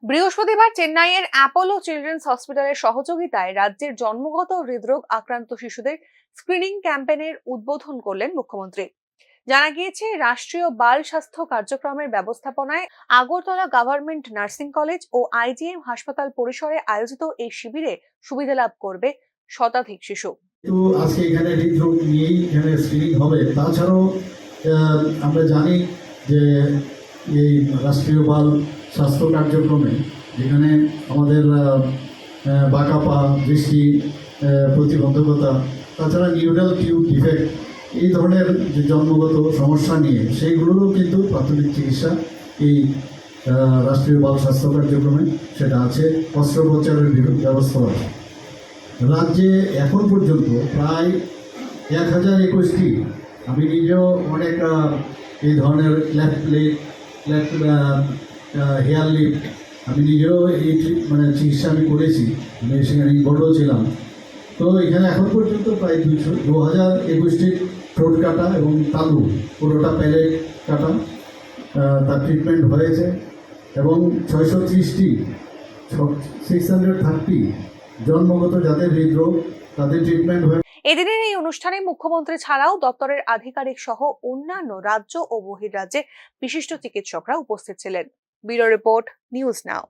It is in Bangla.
বৃহস্পতিবার চেন্নাইয়ের অ্যাপোলো চিলড্রেন্স হসপিটালের সহযোগিতায় রাজ্যের জন্মগত হৃদরোগ আক্রান্ত শিশুদের স্ক্রিনিং ক্যাম্পেইনের উদ্বোধন করলেন মুখ্যমন্ত্রী। জানা গিয়েছে, রাষ্ট্রীয় বাল স্বাস্থ্য কার্যক্রমের ব্যবস্থাপনায় আগরতলা গভর্নমেন্ট নার্সিং কলেজ ও আইজিএম হাসপাতাল পরিসরে আয়োজিত এই শিবিরে সুবিধা লাভ করবে শতাধিক শিশু। আজকে এখানে হৃদরোগ নিয়েই এখানে স্ক্রিনিং হবে। তাছাড়াও আমরা জানি যে এই রাষ্ট্রীয় বাল স্বাস্থ্য কার্যক্রমে যেখানে আমাদের বাঁকা পা, দৃষ্টি প্রতিবন্ধকতা, তাছাড়া নিউরাল টিউব ডিফেক্ট, এই ধরনের যে জন্মগত সমস্যা নিয়ে সেইগুলোরও কিন্তু প্রাথমিক চিকিৎসা এই রাষ্ট্রীয় বাল স্বাস্থ্য কার্যক্রমে সেটা আছে। অস্ত্রোপচারের ব্যবস্থা আছে। রাজ্যে এখন পর্যন্ত প্রায় 1021টি, আমি নিজেও অনেক এই ধরনের হেয়ার লিফট আমি নিজেও এই চিকিৎসা আমি করেছি, আমি সেখানে ইনভলভও ছিলাম। তো এখানে এখন পর্যন্ত প্রায় 2021টির ঠোঁট কাটা এবং তালু পুরোটা প্যালেট কাটা তার ট্রিটমেন্ট হয়েছে এবং 630 জন্মগত যাদের হৃদরোগ তাদের ট্রিটমেন্ট হয়ে। এদিনের এই অনুষ্ঠানে মুখ্যমন্ত্রী ছাড়াও দপ্তরের আধিকারিক সহ অন্যান্য রাজ্য ও বহির্রাজ্যে বিশিষ্ট চিকিৎসকরা উপস্থিত ছিলেন। Bureau report, news now.